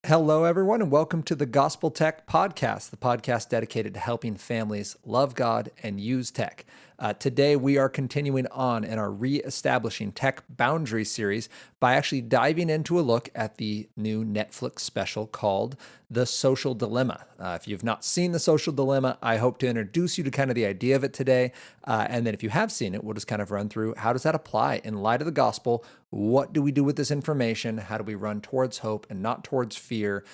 Hello, everyone, and welcome to the Gospel Tech Podcast, the podcast dedicated to helping families love God and use tech. Today, we are continuing on in our Reestablishing Tech Boundaries series by actually diving into a look at the new Netflix special called The Social Dilemma. If you've not seen The Social Dilemma, I hope to introduce you to kind of the idea of it today. And then if you have seen it, we'll just kind of run through how does that apply in light of the gospel? What do we do with this information? How do we run towards hope and not towards fear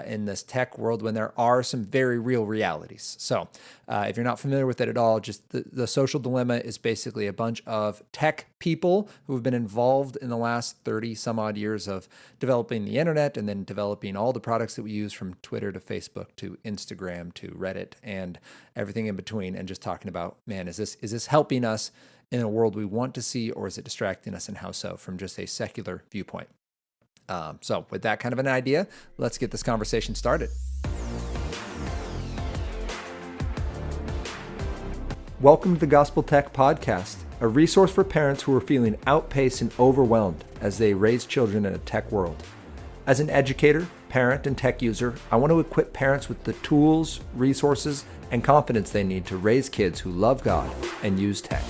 in this tech world when there are some very real realities? So if you're not familiar with it at all, just the Social Dilemma is basically a bunch of tech people who have been involved in the last 30 some odd years of developing the internet and then developing all the products that we use from Twitter to Facebook to Instagram to Reddit and everything in between, and just talking about, man, is this helping us in a world we want to see, or is it distracting us, and how so, from just a secular viewpoint? So with that kind of an idea, let's get this conversation started. Welcome to the Gospel Tech Podcast, a resource for parents who are feeling outpaced and overwhelmed as they raise children in a tech world. As an educator, parent, and tech user, I want to equip parents with the tools, resources, and confidence they need to raise kids who love God and use tech.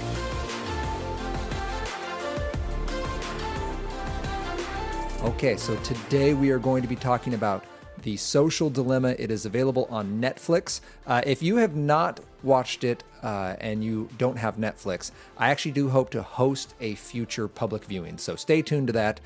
Okay, so today we are going to be talking about The Social Dilemma. It is available on Netflix. If you have not watched it and you don't have Netflix, I actually do hope to host a future public viewing. So stay tuned to that.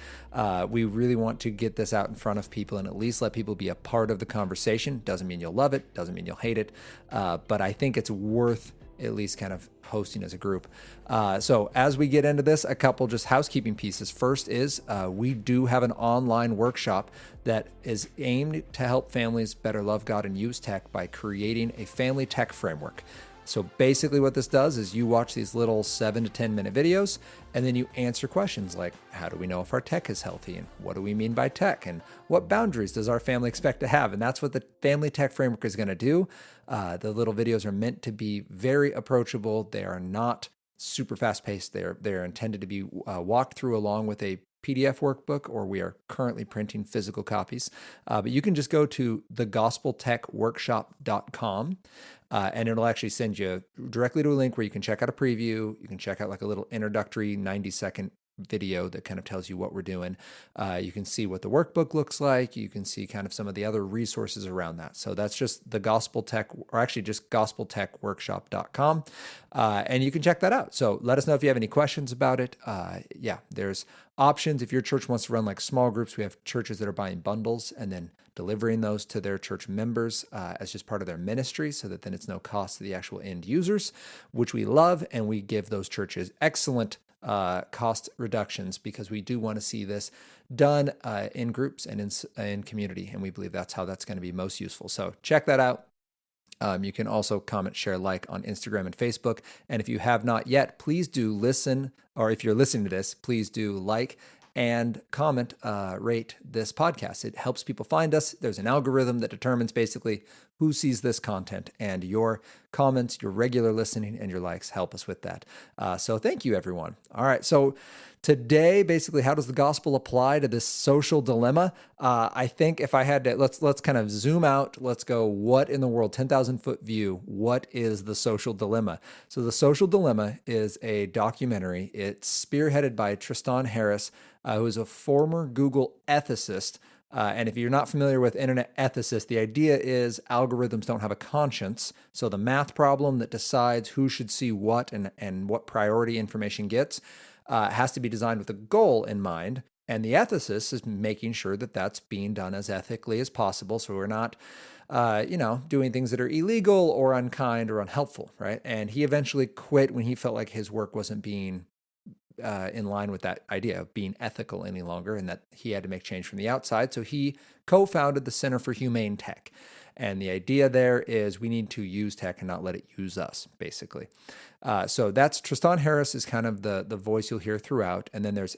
We really want to get this out in front of people and at least let people be a part of the conversation. Doesn't mean you'll love it, doesn't mean you'll hate it, but I think it's worth at least kind of hosting as a group. So as we get into this, a couple just housekeeping pieces. First is we do have an online workshop that is aimed to help families better love God and use tech by creating a family tech framework. So basically what this does is you watch these little 7 to 10 minute videos, and then you answer questions like, how do we know if our tech is healthy? And what do we mean by tech? And what boundaries does our family expect to have? And that's what the family tech framework is going to do. The little videos are meant to be very approachable. They are not super fast paced. They're intended to be walked through along with a PDF workbook, or we are currently printing physical copies. But you can just go to thegospeltechworkshop.com. And it'll actually send you directly to a link where you can check out a preview. You can check out like a little introductory 90-second video that kind of tells you what we're doing. You can see what the workbook looks like. You can see kind of some of the other resources around that. So that's just the Gospel Tech, or actually just gospeltechworkshop.com. And you can check that out. So let us know if you have any questions about it. There's options. If your church wants to run like small groups, we have churches that are buying bundles and then delivering those to their church members as just part of their ministry, so that then it's no cost to the actual end users, which we love. And we give those churches excellent cost reductions because we do want to see this done in groups and in community. And we believe that's how that's going to be most useful. So check that out. You can also comment, share, like on Instagram and Facebook. And if you have not yet, please do listen, or if you're listening to this, please do like and comment, rate this podcast. It helps people find us. There's an algorithm that determines basically who sees this content, and your comments, your regular listening, and your likes help us with that. So thank you, everyone. All right. So today, basically, how does the gospel apply to this social dilemma? I think if I had to, let's kind of zoom out. Let's go, what in the world, 10,000 foot view, what is the social dilemma? So the social dilemma is a documentary. It's spearheaded by Tristan Harris, who is a former Google ethicist. And if you're not familiar with internet ethicists, the idea is algorithms don't have a conscience. So the math problem that decides who should see what and what priority information gets has to be designed with a goal in mind. And the ethicist is making sure that that's being done as ethically as possible. So we're not, doing things that are illegal or unkind or unhelpful, right? And he eventually quit when he felt like his work wasn't being in line with that idea of being ethical any longer, and that he had to make change from the outside. So he co-founded the Center for Humane Tech. And the idea there is we need to use tech and not let it use us, basically. So that's Tristan Harris is kind of the voice you'll hear throughout. And then there's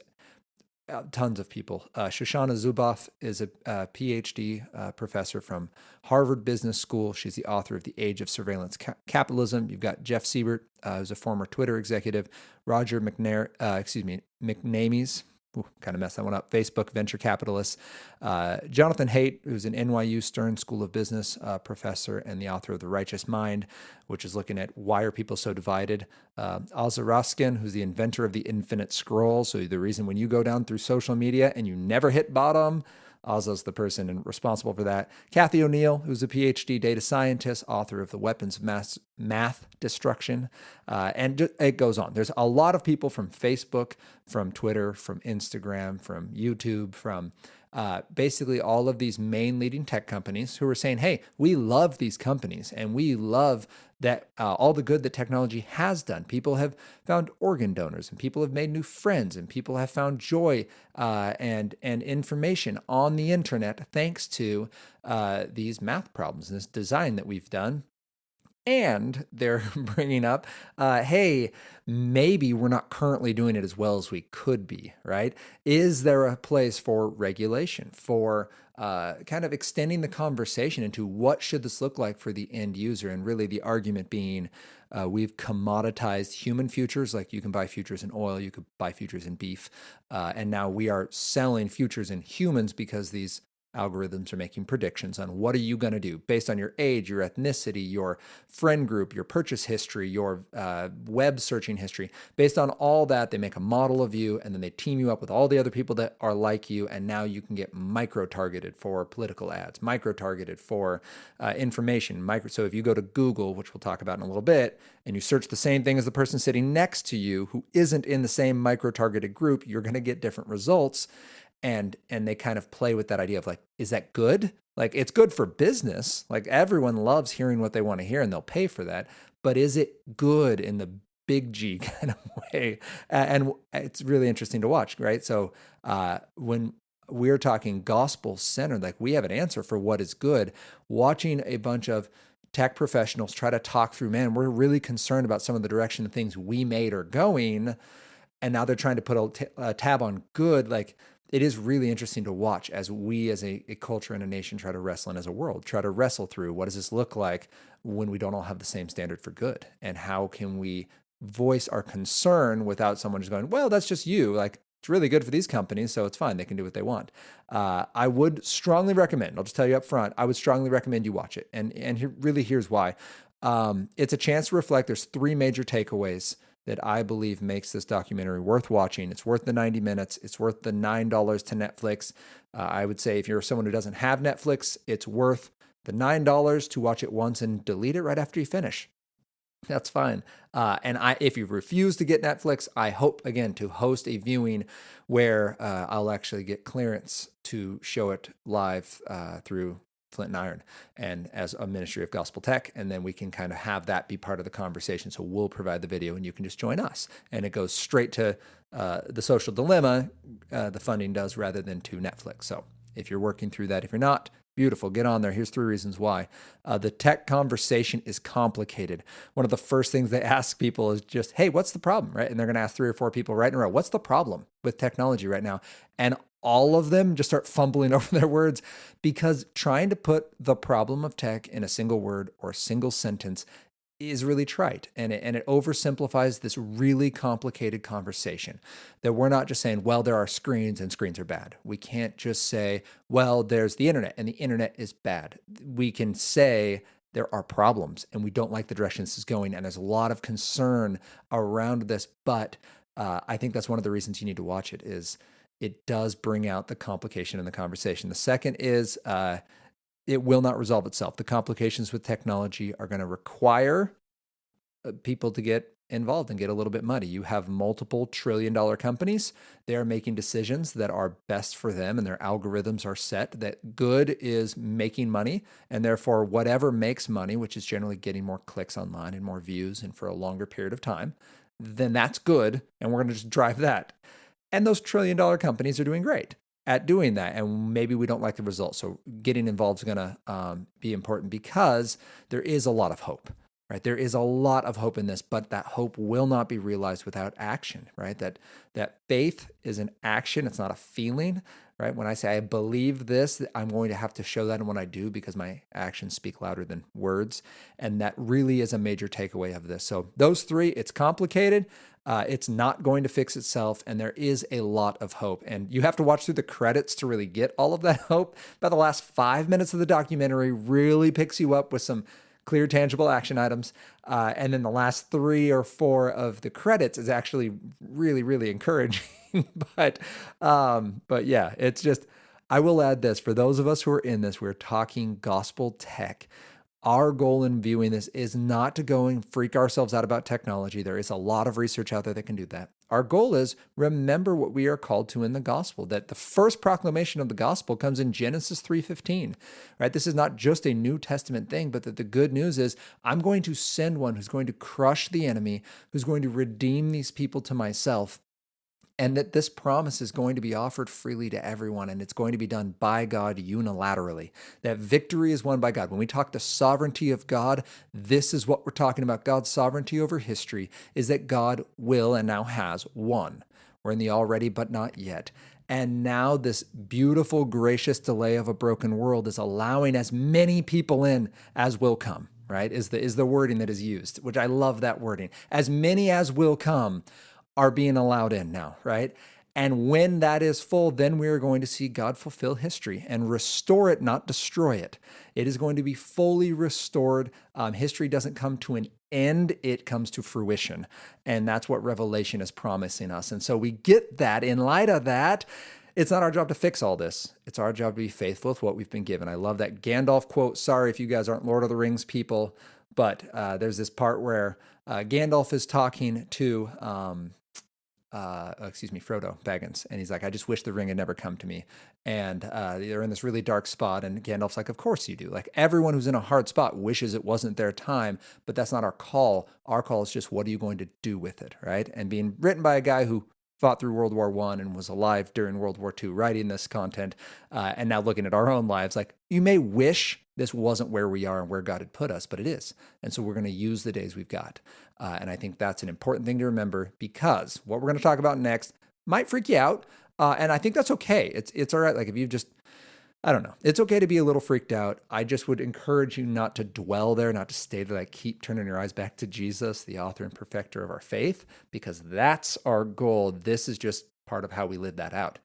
tons of people. Shoshana Zuboff is a PhD professor from Harvard Business School. She's the author of The Age of Surveillance Capitalism. You've got Jeff Siebert, who's a former Twitter executive. Roger McNamees. kind of messed that one up. Facebook venture capitalists. Jonathan Haidt, who's an NYU Stern School of Business professor and the author of The Righteous Mind, which is looking at why are people so divided. Ozzy Raskin, who's the inventor of the infinite scroll. So the reason when you go down through social media and you never hit bottom, Ozzo's the person responsible for that. Kathy O'Neill, who's a PhD data scientist, author of The Weapons of Math Destruction. And it goes on. There's a lot of people from Facebook, from Twitter, from Instagram, from YouTube, from basically all of these main leading tech companies who are saying, hey, we love these companies and we love that all the good that technology has done. People have found organ donors and people have made new friends and people have found joy and information on the internet thanks to these math problems and this design that we've done. And they're bringing up, hey, maybe we're not currently doing it as well as we could be, right? Is there a place for regulation, for kind of extending the conversation into what should this look like for the end user? And really the argument being we've commoditized human futures, like you can buy futures in oil, you could buy futures in beef, and now we are selling futures in humans because these algorithms are making predictions on what are you going to do based on your age, your ethnicity, your friend group, your purchase history, your web searching history. Based on all that, they make a model of you and then they team you up with all the other people that are like you. And now you can get micro-targeted for political ads, micro-targeted for information. So if you go to Google, which we'll talk about in a little bit, and you search the same thing as the person sitting next to you who isn't in the same micro-targeted group, you're going to get different results. And they kind of play with that idea of like, is that good? Like, it's good for business. Like, everyone loves hearing what they want to hear and they'll pay for that. But is it good in the big G kind of way? And it's really interesting to watch, right? So when we're talking gospel centered, like we have an answer for what is good. Watching a bunch of tech professionals try to talk through, man, we're really concerned about some of the direction of things we made are going. And now they're trying to put a tab on good. Like, it is really interesting to watch as we as a culture and a nation try to wrestle, and as a world try to wrestle through what does this look like when we don't all have the same standard for good, and how can we voice our concern without someone just going, well, that's just you. Like, it's really good for these companies, so it's fine. They can do what they want. I would strongly recommend, I'll just tell you up front, I would strongly recommend you watch it. And here's why. It's a chance to reflect. There's 3 major takeaways that I believe makes this documentary worth watching. It's worth the 90 minutes. It's worth the $9 to Netflix. I would say if you're someone who doesn't have Netflix, it's worth the $9 to watch it once and delete it right after you finish. That's fine. And if you refuse to get Netflix, I hope, again, to host a viewing where I'll actually get clearance to show it live through Flint and Iron and as a ministry of gospel tech. And then we can kind of have that be part of the conversation. So we'll provide the video and you can just join us. And it goes straight to the social dilemma, the funding does, rather than to Netflix. So if you're working through that, if you're not, beautiful, get on there. Here's 3 reasons why. The tech conversation is complicated. One of the first things they ask people is just, hey, what's the problem, right? And they're going to ask 3 or 4 people right in a row, what's the problem with technology right now? And all of them just start fumbling over their words, because trying to put the problem of tech in a single word or a single sentence is really trite. And it oversimplifies this really complicated conversation, that we're not just saying, well, there are screens and screens are bad. We can't just say, well, there's the internet and the internet is bad. We can say there are problems and we don't like the direction this is going. And there's a lot of concern around this. But I think that's one of the reasons you need to watch it, is it does bring out the complication in the conversation. The second is it will not resolve itself. The complications with technology are going to require people to get involved and get a little bit muddy. You have multiple trillion-dollar companies. They are making decisions that are best for them, and their algorithms are set that good is making money, and therefore whatever makes money, which is generally getting more clicks online and more views and for a longer period of time, then that's good, and we're going to just drive that. And those trillion-dollar companies are doing great at doing that. And maybe we don't like the results. So getting involved is going to be important, because there is a lot of hope, right? There is a lot of hope in this, but that hope will not be realized without action, right? That faith is an action. It's not a feeling, right? When I say I believe this, I'm going to have to show that in what I do, because my actions speak louder than words. And that really is a major takeaway of this. So those 3, it's complicated. It's not going to fix itself, and there is a lot of hope. And you have to watch through the credits to really get all of that hope. About the last 5 minutes of the documentary really picks you up with some clear, tangible action items. And then the last 3 or 4 of the credits is actually really, really encouraging. but yeah, it's just, I will add this, for those of us who are in this, we're talking gospel tech. Our goal in viewing this is not to go and freak ourselves out about technology. There is a lot of research out there that can do that. Our goal is remember what we are called to in the gospel, that the first proclamation of the gospel comes in Genesis 3:15, right? This is not just a New Testament thing, but that the good news is I'm going to send one who's going to crush the enemy, who's going to redeem these people to myself. And that this promise is going to be offered freely to everyone, and it's going to be done by God unilaterally. That victory is won by God. When we talk the sovereignty of God, this is what we're talking about. God's sovereignty over history is that God will and now has won. We're in the already but not yet. And now this beautiful, gracious delay of a broken world is allowing as many people in as will come, right? Is the wording that is used, which I love that wording. As many as will come are being allowed in now, right? And when that is full, then we are going to see God fulfill history and restore it, not destroy it. It is going to be fully restored. History doesn't come to an end, it comes to fruition. And that's what Revelation is promising us. And so we get that. In light of that, it's not our job to fix all this. It's our job to be faithful with what we've been given. I love that Gandalf quote. Sorry if you guys aren't Lord of the Rings people, but there's this part where Gandalf is talking to Frodo Baggins. And he's like, I just wish the ring had never come to me. And they're in this really dark spot. And Gandalf's like, of course you do. Like, everyone who's in a hard spot wishes it wasn't their time, but that's not our call. Our call is just, what are you going to do with it, right? And being written by a guy who fought through World War I and was alive during World War II, writing this content, and now looking at our own lives, like, you may wish this wasn't where we are and where God had put us, but it is. And so we're going to use the days we've got. And I think that's an important thing to remember, because what we're going to talk about next might freak you out. And I think that's okay. It's all right. Like, if you just, I don't know, it's okay to be a little freaked out. I just would encourage you not to dwell there, not to stay there. Like, keep turning your eyes back to Jesus, the author and perfecter of our faith, because that's our goal. This is just part of how we live that out.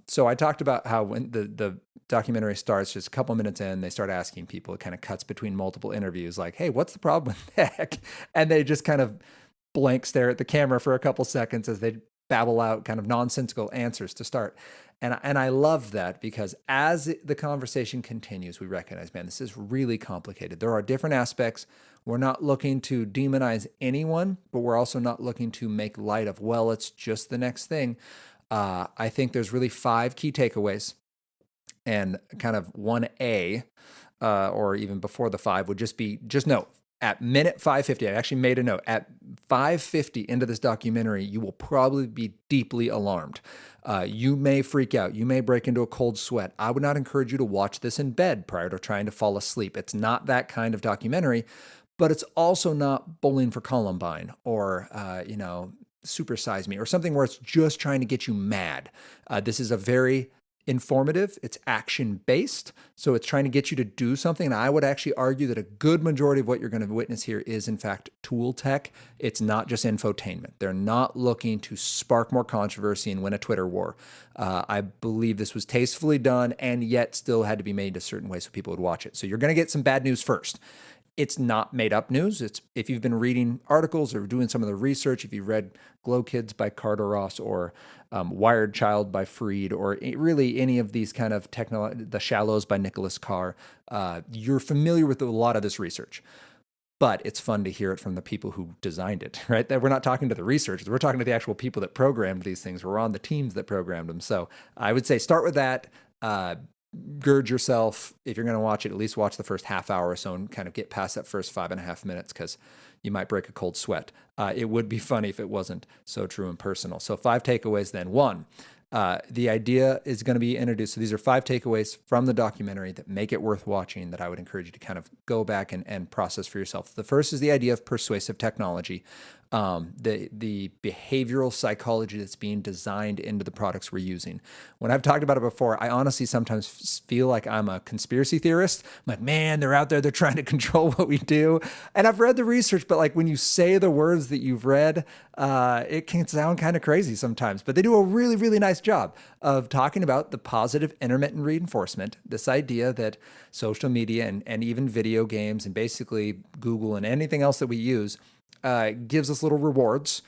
So I talked about how when the documentary starts, just a couple minutes in, they start asking people, it kind of cuts between multiple interviews, like, hey, what's the problem with tech? And they just kind of blank stare at the camera for a couple seconds as they babble out kind of nonsensical answers to start. And I love that, because as the conversation continues, we recognize, man, this is really complicated. There are different aspects. We're not looking to demonize anyone, but we're also not looking to make light of, well, it's just the next thing. I think there's really 5 key takeaways, and kind of 1A, or even before the 5 would just be, just note, at minute 550, I actually made a note, at 550 into this documentary, you will probably be deeply alarmed. You may freak out. You may break into a cold sweat. I would not encourage you to watch this in bed prior to trying to fall asleep. It's not that kind of documentary, but it's also not Bowling for Columbine or, Super Size Me, or something where it's just trying to get you mad. This is a very informative, it's action-based, so it's trying to get you to do something. And I would actually argue that a good majority of what you're going to witness here is, in fact, tool tech. It's not just infotainment. They're not looking to spark more controversy and win a Twitter war. I believe this was tastefully done, and yet still had to be made a certain way so people would watch it. So you're going to get some bad news first. It's not made up news. It's, if you've been reading articles or doing some of the research, if you read Glow Kids by Kardaras, or Wired Child by Freed, or really any of these kind of The Shallows by Nicholas Carr, you're familiar with a lot of this research. But it's fun to hear it from the people who designed it, right? That we're not talking to the researchers. We're talking to the actual people that programmed these things. We're on the teams that programmed them. So I would say start with that. Gird yourself. If you're going to watch it, at least watch the first half hour or so and kind of get past that first 5.5 minutes, because you might break a cold sweat. It would be funny if it wasn't so true and personal. So 5 takeaways then. 1, the idea is going to be introduced. So these are 5 takeaways from the documentary that make it worth watching, that I would encourage you to kind of go back and process for yourself. The first is the idea of persuasive technology. the behavioral psychology that's being designed into the products we're using. When I've talked about it before, I honestly sometimes feel like I'm a conspiracy theorist. I'm like, man, they're out there, they're trying to control what we do. And I've read the research, but like when you say the words that you've read, it can sound kind of crazy sometimes. But they do a really, really nice job of talking about the positive intermittent reinforcement, this idea that social media and even video games and basically Google and anything else that we use gives us little rewards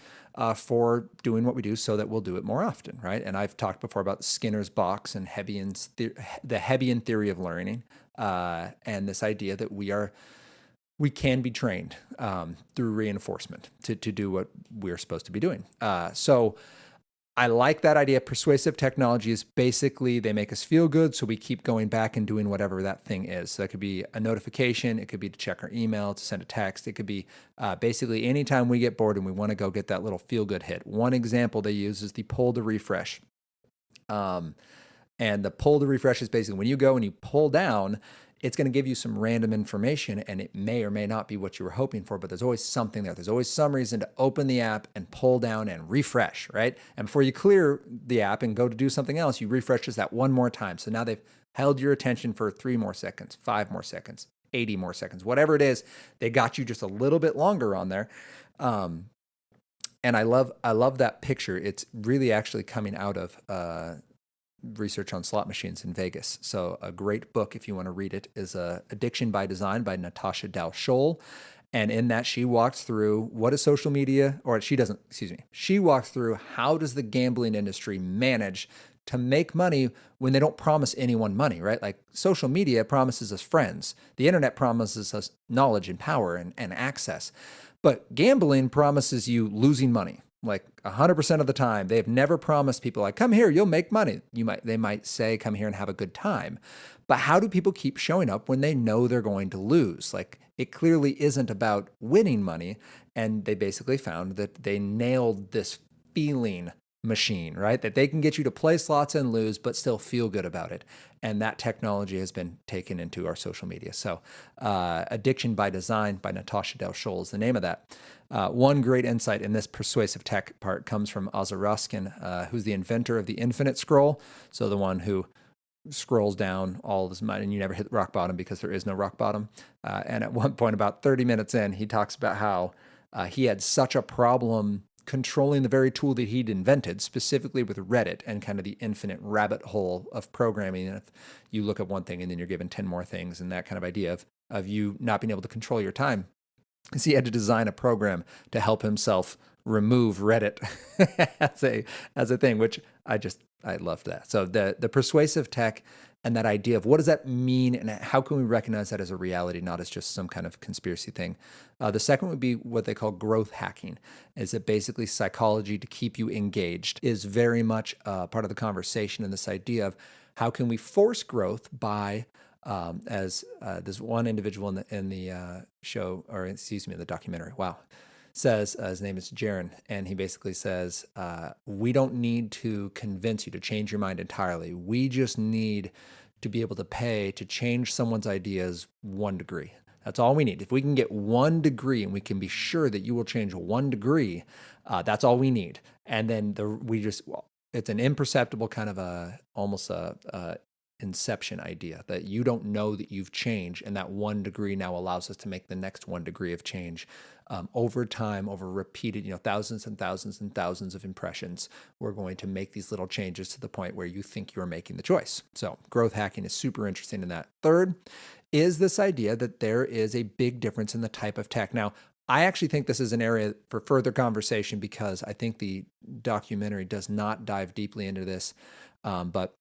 for doing what we do so that we'll do it more often, right? And I've talked before about Skinner's box and the Hebbian theory of learning, and this idea that we can be trained through reinforcement to do what we're supposed to be doing. So I like that idea. Persuasive technology is basically they make us feel good, so we keep going back and doing whatever that thing is. So that could be a notification. It could be to check our email, to send a text. It could be basically anytime we get bored and we want to go get that little feel-good hit. One example they use is the pull to refresh. And the pull to refresh is basically when you go and you pull down, it's going to give you some random information, and it may or may not be what you were hoping for, but there's always something there. There's always some reason to open the app and pull down and refresh, right? And before you clear the app and go to do something else, you refresh just that one more time. So now they've held your attention for 3 more seconds, 5 more seconds, 80 more seconds, whatever it is. They got you just a little bit longer on there. And I love that picture. It's really actually coming out of research on slot machines in Vegas. So a great book, if you want to read it, is Addiction by Design by Natasha Dow-Scholl. And in that, she walks through what is social media, or she doesn't, excuse me. She walks through how does the gambling industry manage to make money when they don't promise anyone money, right? Like social media promises us friends. The internet promises us knowledge and power and access. But gambling promises you losing money. Like 100% of the time, they've never promised people like, come here, you'll make money. They might say, come here and have a good time. But how do people keep showing up when they know they're going to lose? Like it clearly isn't about winning money. And they basically found that they nailed this feeling machine, right? That they can get you to play slots and lose, but still feel good about it. And that technology has been taken into our social media. So Addiction by Design by Natasha Dow-Scholl is the name of that. One great insight in this persuasive tech part comes from Ozzy Ruskin, who's the inventor of the infinite scroll. So the one who scrolls down all this money and you never hit rock bottom because there is no rock bottom. And at one point, about 30 minutes in, he talks about how he had such a problem controlling the very tool that he'd invented, specifically with Reddit and kind of the infinite rabbit hole of programming. And if you look at one thing and then you're given 10 more things and that kind of idea of you not being able to control your time. So he had to design a program to help himself remove Reddit as a thing, which I loved that. So the persuasive tech and that idea of what does that mean and how can we recognize that as a reality, not as just some kind of conspiracy thing. The second would be what they call growth hacking. Is it basically psychology to keep you engaged is very much part of the conversation, and this idea of how can we force growth by as this one individual in the show, or excuse me, the documentary, says, his name is Jaron, and he basically says, we don't need to convince you to change your mind entirely. We just need to be able to pay to change someone's ideas 1 degree. That's all we need. If we can get 1 degree and we can be sure that you will change 1 degree, that's all we need. And then it's an imperceptible kind of almost a inception idea that you don't know that you've changed, and that 1 degree now allows us to make the next 1 degree of change over time, over repeated, thousands and thousands and thousands of impressions. We're going to make these little changes to the point where you think you're making the choice. So growth hacking is super interesting in that. Third is this idea that there is a big difference in the type of tech. Now, I actually think this is an area for further conversation because I think the documentary does not dive deeply into this, but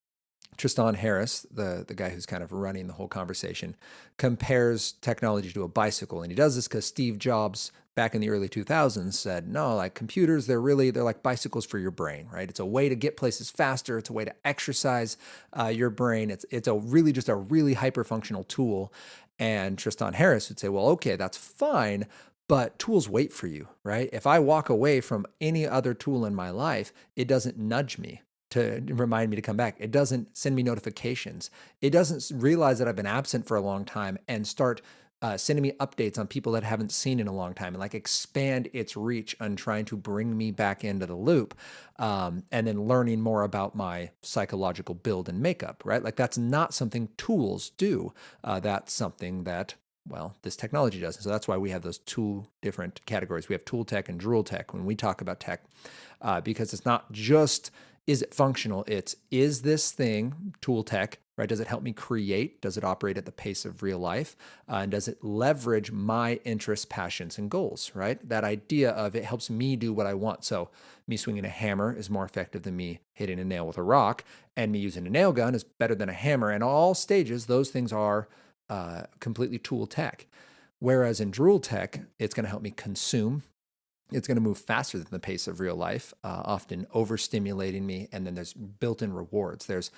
Tristan Harris, the guy who's kind of running the whole conversation, compares technology to a bicycle. And he does this because Steve Jobs back in the early 2000s said, no, like computers, they're like bicycles for your brain, right? It's a way to get places faster. It's a way to exercise your brain. It's just a really hyper functional tool. And Tristan Harris would say, well, okay, that's fine, but tools wait for you, right? If I walk away from any other tool in my life, it doesn't nudge me to remind me to come back. It doesn't send me notifications. It doesn't realize that I've been absent for a long time and start sending me updates on people that I haven't seen in a long time, and like expand its reach on trying to bring me back into the loop. And then learning more about my psychological build and makeup, right? Like that's not something tools do. That's something that, well, this technology does. And so that's why we have those two different categories. We have tool tech and drool tech when we talk about tech, because it's not just, is it functional? It's, is this thing, tool tech, right? Does it help me create? Does it operate at the pace of real life? And does it leverage my interests, passions, and goals, right? That idea of it helps me do what I want. So me swinging a hammer is more effective than me hitting a nail with a rock, and me using a nail gun is better than a hammer. And all stages, those things are completely tool tech. Whereas in drool tech, it's going to help me consume. It's going to move faster than the pace of real life, often overstimulating me. And then there's built-in rewards. There's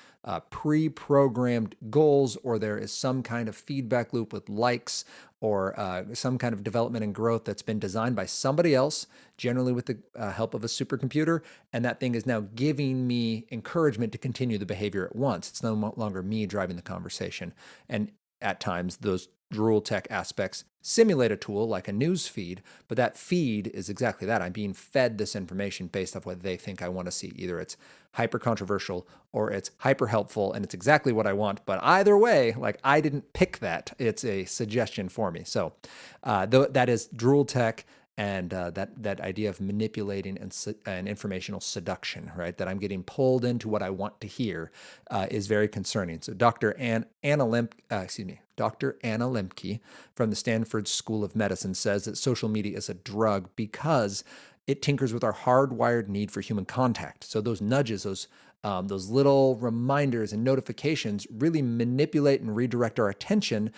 pre-programmed goals, or there is some kind of feedback loop with likes, or some kind of development and growth that's been designed by somebody else, generally with the help of a supercomputer. And that thing is now giving me encouragement to continue the behavior at once. It's no longer me driving the conversation. And at times, those drool tech aspects simulate a tool like a news feed, but that feed is exactly that. I'm being fed this information based off what they think I want to see. Either it's hyper controversial or it's hyper helpful, and it's exactly what I want. But either way, like, I didn't pick that. It's a suggestion for me. So that is drool tech. And that idea of manipulating and informational seduction, right? That I'm getting pulled into what I want to hear is very concerning. So Dr. Anna Lemke from the Stanford School of Medicine says that social media is a drug because it tinkers with our hardwired need for human contact. So those nudges, those little reminders and notifications really manipulate and redirect our attention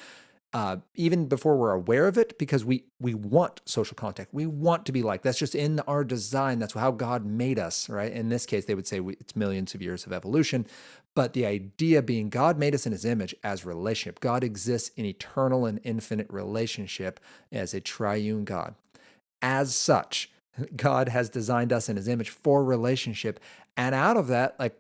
even before we're aware of it, because we want social contact. We want to be liked. That's just in our design. That's how God made us, right? In this case, they would say it's millions of years of evolution. But the idea being God made us in his image as relationship. God exists in eternal and infinite relationship as a triune God. As such, God has designed us in his image for relationship. And out of that, like,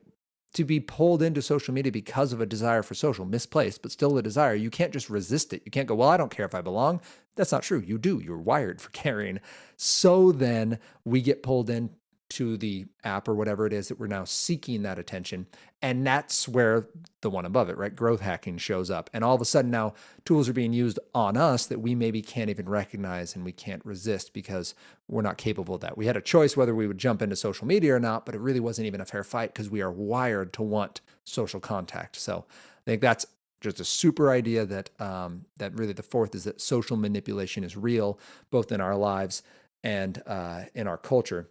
to be pulled into social media because of a desire for social, misplaced, but still a desire, you can't just resist it. You can't go, well, I don't care if I belong. That's not true. You do. You're wired for caring. So then we get pulled into the app or whatever it is that we're now seeking that attention. And that's where the one above it, right? Growth hacking shows up. And all of a sudden now tools are being used on us that we maybe can't even recognize, and we can't resist because we're not capable of that. We had a choice whether we would jump into social media or not, but it really wasn't even a fair fight because we are wired to want social contact. So I think that's just a super idea that that really the fourth is that social manipulation is real, both in our lives and in our culture.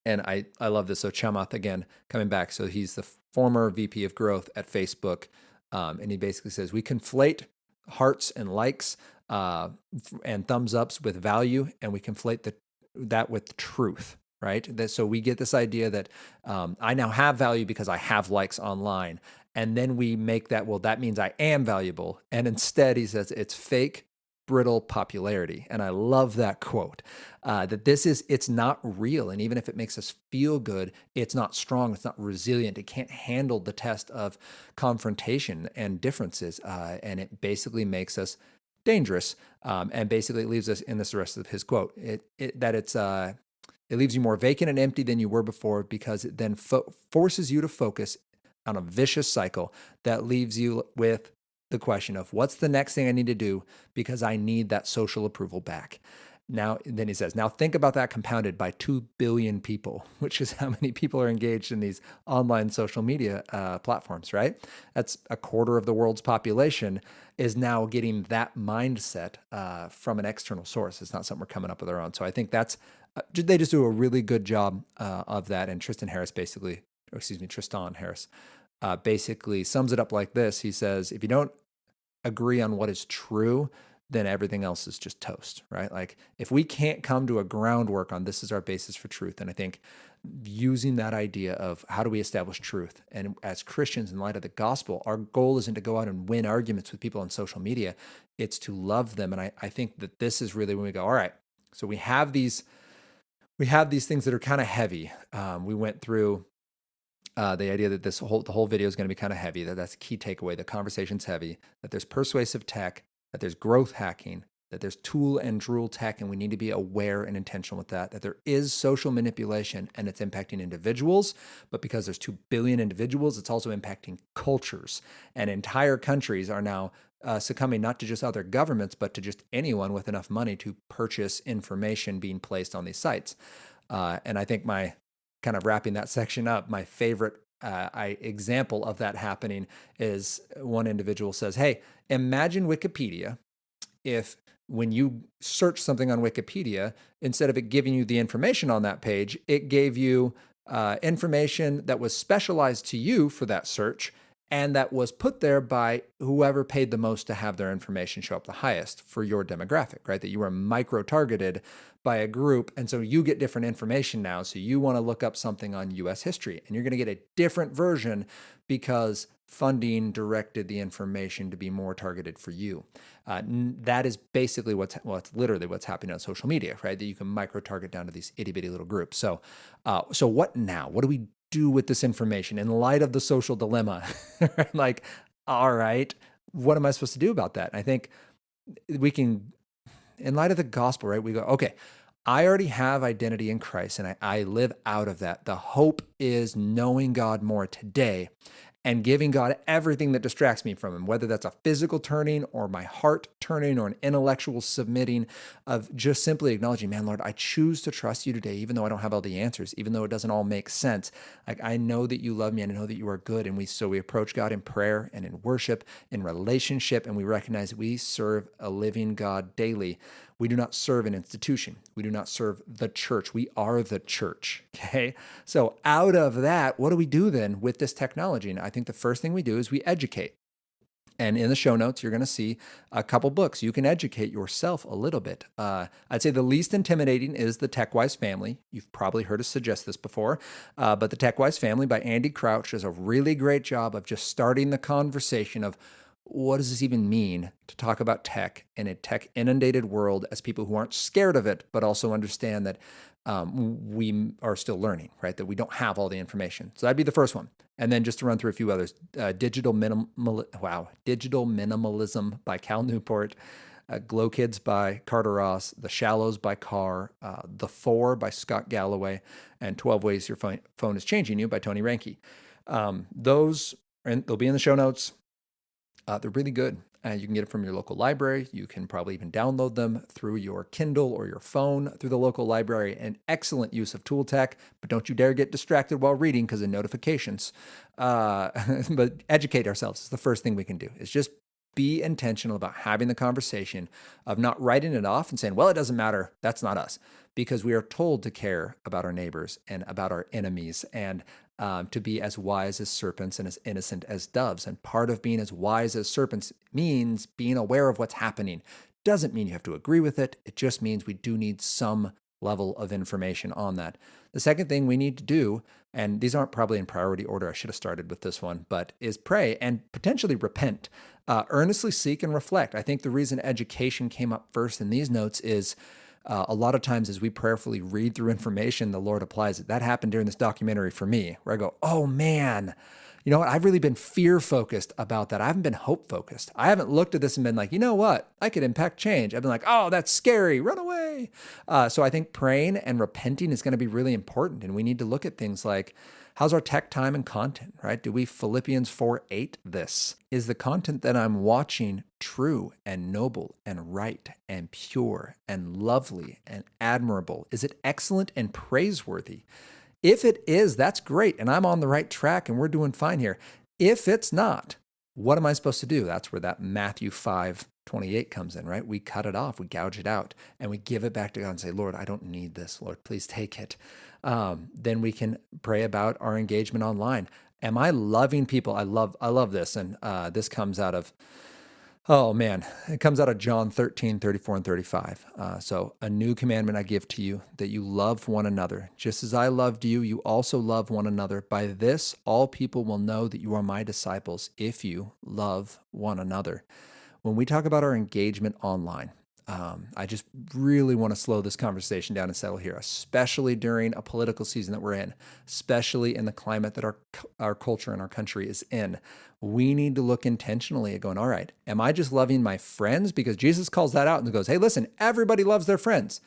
And I love this. So Chamath, again, coming back. So he's the former VP of growth at Facebook. And he basically says, we conflate hearts and likes and thumbs ups with value, and we conflate that with truth, right? So we get this idea that I now have value because I have likes online. And then we make that, well, that means I am valuable. And instead, he says, it's fake, brittle popularity. And I love that quote, that it's not real. And even if it makes us feel good, it's not strong. It's not resilient. It can't handle the test of confrontation and differences. And it basically makes us dangerous. And basically it leaves us in this rest of his quote, it leaves you more vacant and empty than you were before, because it then forces you to focus on a vicious cycle that leaves you with the question of what's the next thing I need to do because I need that social approval back. Now, then he says, now think about that compounded by 2 billion people, which is how many people are engaged in these online social media platforms, right? That's a quarter of the world's population is now getting that mindset from an external source. It's not something we're coming up with our own. So I think that's, they just do a really good job of that. And Tristan Harris basically sums it up like this. He says, if you don't agree on what is true, then everything else is just toast, right? Like if we can't come to a groundwork on this is our basis for truth, and I think using that idea of how do we establish truth, and as Christians in light of the gospel, our goal isn't to go out and win arguments with people on social media, it's to love them. And I think that this is really when we go, all right, so we have these things that are kind of heavy. We went through the idea that the whole video is going to be kind of heavy, that's a key takeaway. The conversation's heavy, that there's persuasive tech, that there's growth hacking, that there's tool and drool tech, and we need to be aware and intentional with that there is social manipulation and it's impacting individuals, but because there's 2 billion individuals, it's also impacting cultures, and entire countries are now succumbing not to just other governments, but to just anyone with enough money to purchase information being placed on these sites. And I think my kind of wrapping that section up, my favorite example of that happening is one individual says, hey, imagine Wikipedia if when you search something on Wikipedia, instead of it giving you the information on that page, it gave you information that was specialized to you for that search, and that was put there by whoever paid the most to have their information show up the highest for your demographic, right? That you were micro-targeted by a group, and so you get different information now. So you want to look up something on US history, and you're going to get a different version because funding directed the information to be more targeted for you. That is basically what's literally what's happening on social media, right? That you can micro-target down to these itty-bitty little groups. So what now? What do we do with this information in light of the social dilemma? Like, all right, what am I supposed to do about that? I think we can, in light of the gospel, right? We go, okay, I already have identity in Christ and I live out of that. The hope is knowing God more today and giving God everything that distracts me from him, whether that's a physical turning or my heart turning or an intellectual submitting of just simply acknowledging, man, Lord, I choose to trust you today, even though I don't have all the answers, even though it doesn't all make sense. Like, I know that you love me and I know that you are good. And we approach God in prayer and in worship, in relationship, and we recognize we serve a living God daily. We do not serve an institution. We do not serve the church. We are the church, okay? So out of that, what do we do then with this technology? And I think the first thing we do is we educate. And in the show notes, you're going to see a couple books. You can educate yourself a little bit. I'd say the least intimidating is the Techwise Family. You've probably heard us suggest this before. But the Techwise Family by Andy Crouch does a really great job of just starting the conversation of, what does this even mean to talk about tech in a tech-inundated world as people who aren't scared of it, but also understand that we are still learning, right? That we don't have all the information. So that'd be the first one. And then just to run through a few others, Digital Minimalism by Cal Newport, Glow Kids by Kardaras, The Shallows by Carr, The Four by Scott Galloway, and 12 Ways Your Phone is Changing You by Tony Reinke. Those, and they'll be in the show notes. They're really good. You can get it from your local library. You can probably even download them through your Kindle or your phone through the local library. An excellent use of tool tech, but don't you dare get distracted while reading because of notifications. But educate ourselves is the first thing we can do. Is just be intentional about having the conversation of not writing it off and saying, well, it doesn't matter. That's not us. Because we are told to care about our neighbors and about our enemies and to be as wise as serpents and as innocent as doves. And part of being as wise as serpents means being aware of what's happening. Doesn't mean you have to agree with it. It just means we do need some level of information on that. The second thing we need to do, and these aren't probably in priority order, I should have started with this one, but is pray and potentially repent. Earnestly seek and reflect. I think the reason education came up first in these notes is a lot of times as we prayerfully read through information, the Lord applies it. That happened during this documentary for me, where I go, oh man, you know what? I've really been fear-focused about that. I haven't been hope-focused. I haven't looked at this and been like, you know what? I could impact change. I've been like, oh, that's scary. Run away. So I think praying and repenting is going to be really important. And we need to look at things like, how's our tech time and content, right? Do we Philippians 4:8 this? Is the content that I'm watching true and noble and right and pure and lovely and admirable? Is it excellent and praiseworthy? If it is, that's great. And I'm on the right track and we're doing fine here. If it's not, what am I supposed to do? That's where that Matthew 5:28 comes in, right? We cut it off, we gouge it out, and we give it back to God and say, Lord, I don't need this. Lord, please take it. Then we can pray about our engagement online. Am I loving people? I love this. And this comes out of, oh man, it comes out of John 13:34 and 35. So a new commandment I give to you, that you love one another. Just as I loved you, you also love one another. By this, all people will know that you are my disciples if you love one another. When we talk about our engagement online, I just really want to slow this conversation down and settle here, especially during a political season that we're in, especially in the climate that our culture and our country is in. We need to look intentionally at going, all right, am I just loving my friends? Because Jesus calls that out and goes, hey, listen, everybody loves their friends.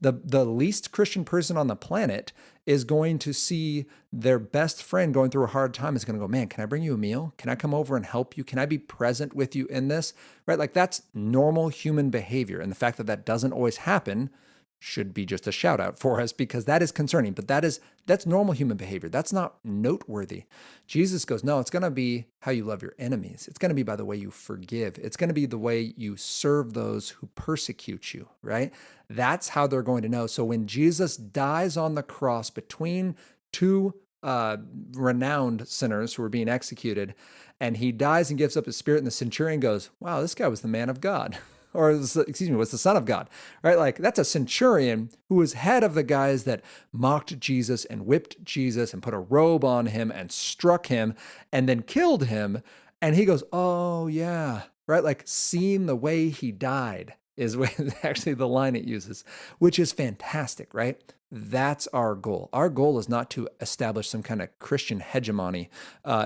The least Christian person on the planet is going to see their best friend going through a hard time, is going to go, man, can I bring you a meal? Can I come over and help you? Can I be present with you in this? Right? Like, that's normal human behavior. And the fact that that doesn't always happen should be just a shout out for us, because that is concerning, but that's normal human behavior. That's not noteworthy. Jesus goes, no, it's going to be how you love your enemies. It's going to be by the way you forgive. It's going to be the way you serve those who persecute you, right? That's how they're going to know. So when Jesus dies on the cross between two renowned sinners who are being executed, and he dies and gives up his spirit, and the centurion goes, wow, this guy was the man of God. Or, was the Son of God, right? Like, that's a centurion who was head of the guys that mocked Jesus and whipped Jesus and put a robe on him and struck him and then killed him. And he goes, oh, yeah, right? Like, seeing the way he died is actually the line it uses, which is fantastic, right? That's our goal. Our goal is not to establish some kind of Christian hegemony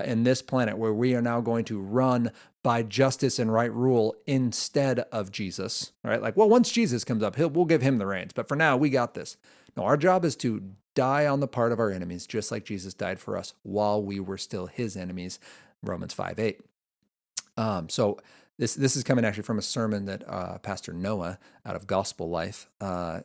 in this planet where we are now going to run by justice and right rule instead of Jesus, right? Like, well, once Jesus comes up, we'll give him the reins. But for now, we got this. No, our job is to die on the part of our enemies, just like Jesus died for us while we were still his enemies, Romans 5:8. So this is coming actually from a sermon that Pastor Noah out of Gospel Life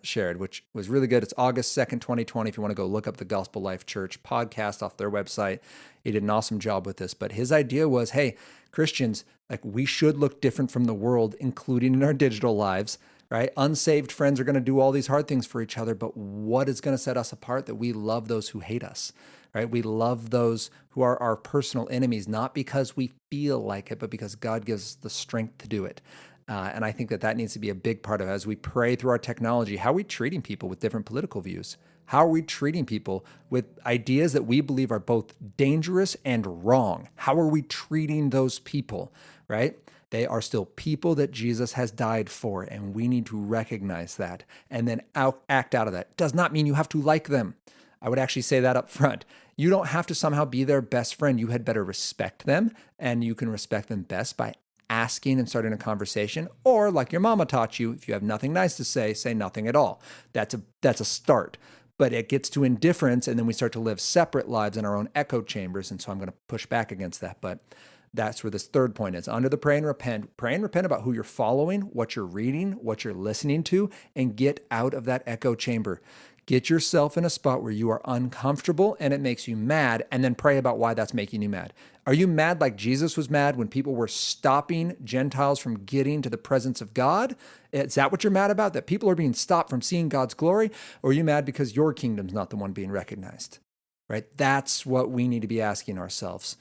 shared, which was really good. It's August 2nd, 2020. If you want to go look up the Gospel Life Church podcast off their website, he did an awesome job with this. But his idea was, hey, Christians, like, we should look different from the world, including in our digital lives, right? Unsaved friends are going to do all these hard things for each other, but what is going to set us apart? That we love those who hate us, right? We love those who are our personal enemies, not because we feel like it, but because God gives us the strength to do it. And I think that needs to be a big part of it as we pray through our technology. How are we treating people with different political views? How are we treating people with ideas that we believe are both dangerous and wrong? How are we treating those people, right? They are still people that Jesus has died for, and we need to recognize that and then act out of that. Does not mean you have to like them. I would actually say that up front. You don't have to somehow be their best friend. You had better respect them, and you can respect them best by asking and starting a conversation, or like your mama taught you, if you have nothing nice to say nothing at all. That's a start. But it gets to indifference, and then we start to live separate lives in our own echo chambers, and so I'm going to push back against that. But that's where this third point is. Under the pray and repent. Pray and repent about who you're following, what you're reading, what you're listening to, and get out of that echo chamber. Get yourself in a spot where you are uncomfortable and it makes you mad, and then pray about why that's making you mad. Are you mad like Jesus was mad when people were stopping Gentiles from getting to the presence of God? Is that what you're mad about? That people are being stopped from seeing God's glory? Or are you mad because your kingdom's not the one being recognized? Right? That's what we need to be asking ourselves.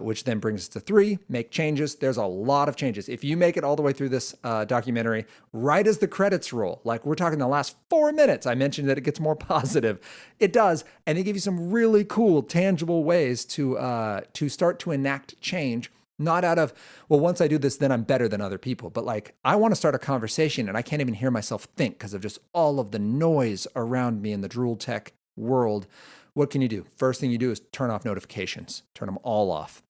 Which then brings us to 3, make changes. There's a lot of changes. If you make it all the way through this documentary, right as the credits roll, like we're talking the last 4 minutes, I mentioned that it gets more positive. It does. And they give you some really cool, tangible ways to start to enact change. Not out of, well, once I do this, then I'm better than other people. But like, I want to start a conversation and I can't even hear myself think because of just all of the noise around me in the drool tech world. What can you do? First thing you do is turn off notifications. Turn them all off.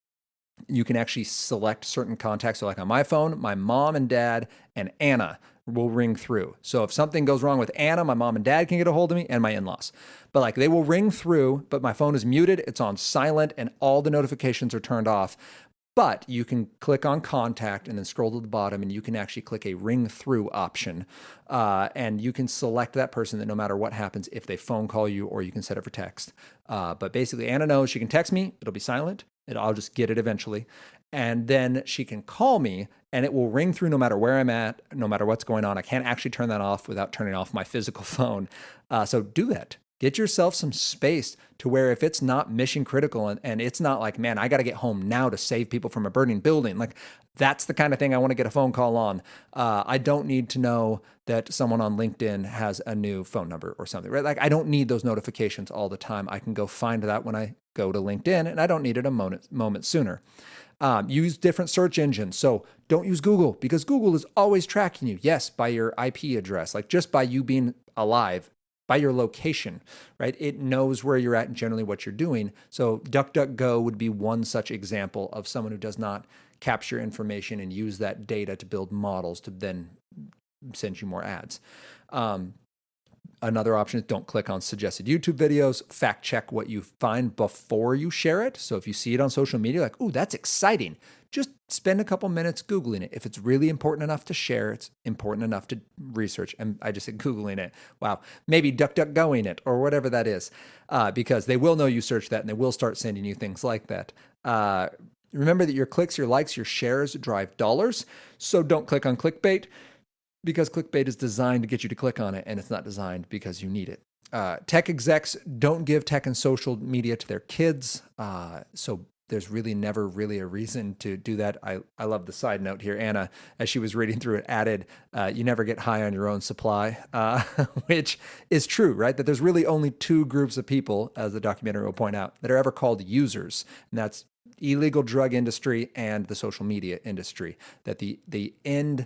You can actually select certain contacts. So like on my phone, my mom and dad and Anna will ring through. So if something goes wrong with Anna, my mom and dad can get a hold of me, and my in-laws. But like, they will ring through, but my phone is muted, it's on silent, and all the notifications are turned off. But you can click on contact and then scroll to the bottom, and you can actually click a ring through option. And you can select that person that no matter what happens, if they phone call you, or you can set it for text. But basically, Anna knows she can text me. It'll be silent. I'll just get it eventually. And then she can call me, and it will ring through no matter where I'm at, no matter what's going on. I can't actually turn that off without turning off my physical phone. So do that. Get yourself some space to where if it's not mission critical and it's not like, man, I got to get home now to save people from a burning building. Like, that's the kind of thing I want to get a phone call on. I don't need to know that someone on LinkedIn has a new phone number or something, right? Like, I don't need those notifications all the time. I can go find that when I go to LinkedIn, and I don't need it a moment sooner. Use different search engines. So don't use Google, because Google is always tracking you. Yes, by your IP address, like just by you being alive, by your location, right? It knows where you're at and generally what you're doing. So DuckDuckGo would be one such example of someone who does not capture information and use that data to build models to then send you more ads. Another option is don't click on suggested YouTube videos. Fact check what you find before you share it. So if you see it on social media, like, ooh, that's exciting, just spend a couple minutes Googling it. If it's really important enough to share, it's important enough to research. And I just said Googling it. Wow. Maybe DuckDuckGoing it or whatever that is, because they will know you search that and they will start sending you things like that. Remember that your clicks, your likes, your shares drive dollars. So don't click on clickbait, because clickbait is designed to get you to click on it, and it's not designed because you need it. Tech execs don't give tech and social media to their kids. So there's really never really a reason to do that. I love the side note here. Anna, as she was reading through it, added, you never get high on your own supply, which is true, right? That there's really only two groups of people, as the documentary will point out, that are ever called users. And that's illegal drug industry and the social media industry. That the end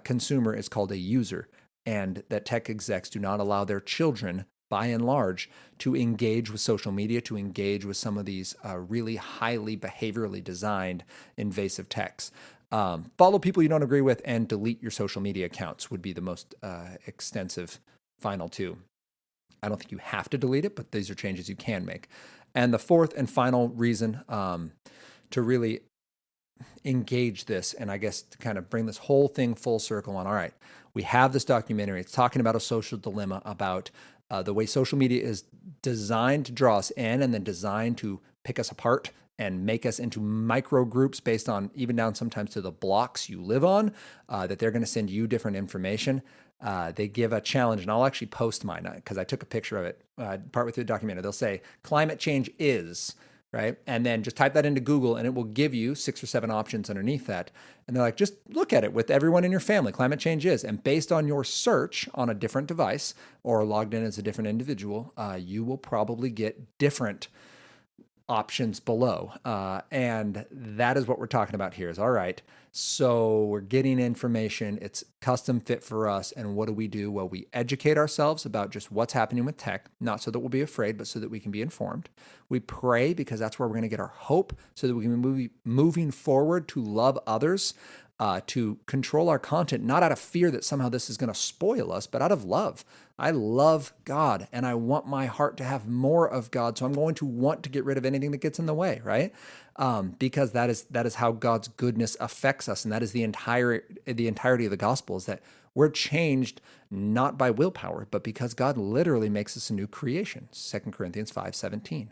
consumer is called a user, and that tech execs do not allow their children, by and large, to engage with social media, to engage with some of these really highly behaviorally designed invasive techs. Follow people you don't agree with and delete your social media accounts would be the most extensive final two. I don't think you have to delete it, but these are changes you can make. And the fourth and final reason to really engage this, and I guess to kind of bring this whole thing full circle on, all right, we have this documentary. It's talking about a social dilemma, about the way social media is designed to draw us in and then designed to pick us apart and make us into micro groups based on, even down sometimes to the blocks you live on, that they're going to send you different information. They give a challenge, and I'll actually post mine because I took a picture of it partway through the documentary. They'll say, climate change is, right? And then just type that into Google and it will give you 6 or 7 options underneath that. And they're like, just look at it with everyone in your family. Climate change is. And based on your search on a different device or logged in as a different individual, you will probably get different options below. And that is what we're talking about here is, all right, so we're getting information. It's custom fit for us. And what do? Well, we educate ourselves about just what's happening with tech, not so that we'll be afraid, but so that we can be informed. We pray because that's where we're going to get our hope so that we can be moving forward to love others, to control our content, not out of fear that somehow this is going to spoil us, but out of love. I love God and I want my heart to have more of God. So I'm going to want to get rid of anything that gets in the way, right? Because that is how God's goodness affects us. And that is the entirety of the gospel, is that we're changed not by willpower, but because God literally makes us a new creation, 2 Corinthians 5:17.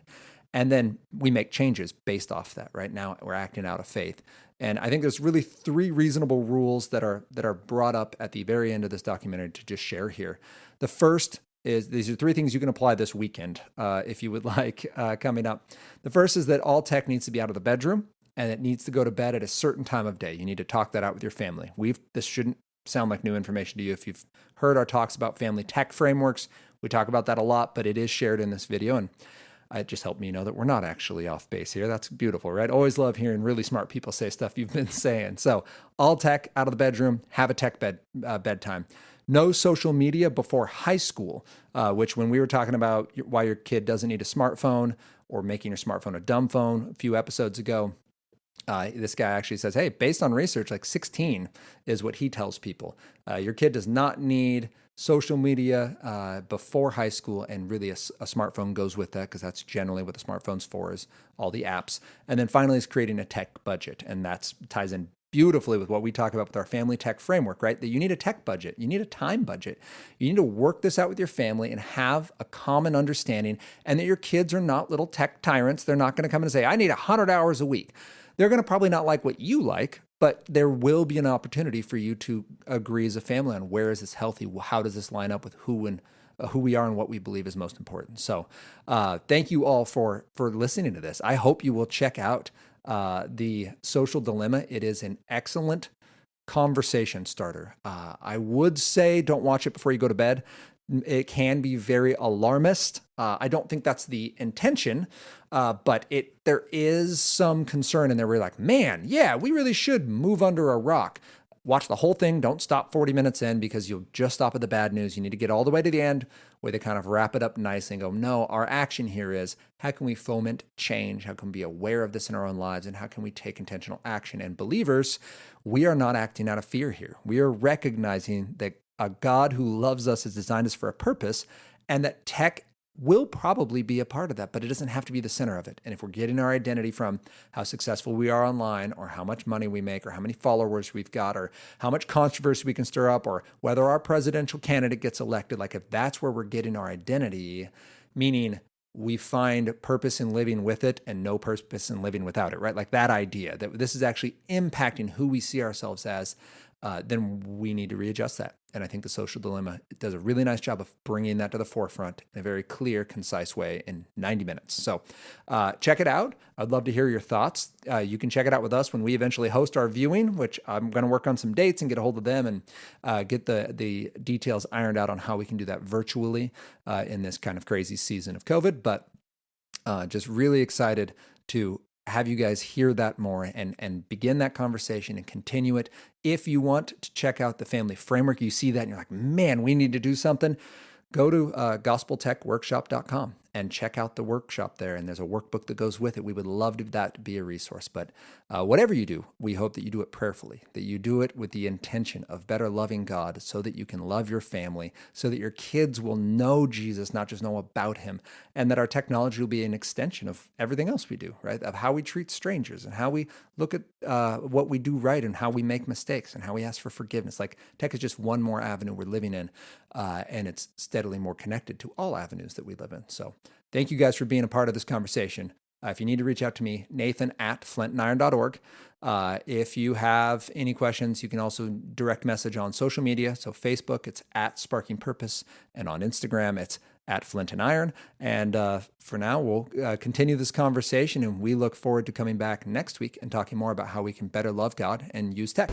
And then we make changes based off that. Right now, we're acting out of faith. And I think there's really 3 reasonable rules that are brought up at the very end of this documentary to just share here. The first is, these are 3 things you can apply this weekend if you would like coming up. The first is that all tech needs to be out of the bedroom, and it needs to go to bed at a certain time of day. You need to talk that out with your family. This shouldn't sound like new information to you. If you've heard our talks about family tech frameworks, we talk about that a lot, but it is shared in this video. And it just helped me know that we're not actually off base here. That's beautiful, right? Always love hearing really smart people say stuff you've been saying. So all tech out of the bedroom, have a tech bedtime. No social media before high school, which when we were talking about why your kid doesn't need a smartphone or making your smartphone a dumb phone a few episodes ago, this guy actually says, hey, based on research, like 16 is what he tells people. Your kid does not need social media before high school, and really a smartphone goes with that, because that's generally what the smartphone's for, is all the apps. And then finally is creating a tech budget, and that ties in beautifully with what we talk about with our family tech framework, right? That you need a tech budget, you need a time budget, you need to work this out with your family and have a common understanding, and that your kids are not little tech tyrants. They're not going to come in and say, I need 100 hours a week. They're going to probably not like what you like, but there will be an opportunity for you to agree as a family on where is this healthy, how does this line up with who we are and what we believe is most important. So thank you all for listening to this. I hope you will check out The Social Dilemma. It is an excellent conversation starter. I would say don't watch it before you go to bed. It can be very alarmist. I don't think that's the intention, but there is some concern in there where you're like, man, yeah, we really should move under a rock. Watch the whole thing. Don't stop 40 minutes in because you'll just stop at the bad news. You need to get all the way to the end where they kind of wrap it up nicely and go, no, our action here is how can we foment change? How can we be aware of this in our own lives? And how can we take intentional action? And believers, we are not acting out of fear here. We are recognizing that a God who loves us has designed us for a purpose, and that tech will probably be a part of that, but it doesn't have to be the center of it. And if we're getting our identity from how successful we are online, or how much money we make, or how many followers we've got, or how much controversy we can stir up, or whether our presidential candidate gets elected, like if that's where we're getting our identity, meaning we find purpose in living with it and no purpose in living without it, right? Like that idea that this is actually impacting who we see ourselves as, then we need to readjust that. And I think the Social Dilemma does a really nice job of bringing that to the forefront in a very clear, concise way in 90 minutes. So check it out. I'd love to hear your thoughts. You can check it out with us when we eventually host our viewing, which I'm going to work on some dates and get a hold of them and get the details ironed out on how we can do that virtually in this kind of crazy season of COVID. But just really excited to have you guys hear that more and begin that conversation and continue it. If you want to check out the family framework, you see that and you're like, man, we need to do something, go to gospeltechworkshop.com and check out the workshop there. And there's a workbook that goes with it. We would love that to be a resource. But whatever you do, we hope that you do it prayerfully, that you do it with the intention of better loving God so that you can love your family, so that your kids will know Jesus, not just know about him, and that our technology will be an extension of everything else we do, right? Of how we treat strangers and how we look at what we do right and how we make mistakes and how we ask for forgiveness. Like tech is just one more avenue we're living in, and it's steadily more connected to all avenues that we live in. So thank you guys for being a part of this conversation. If you need to reach out to me, nathan@flintandiron.org. If you have any questions, you can also direct message on social media. So Facebook, it's @SparkingPurpose, and on Instagram, it's @FlintandIron. And for now, we'll continue this conversation, and we look forward to coming back next week and talking more about how we can better love God and use tech.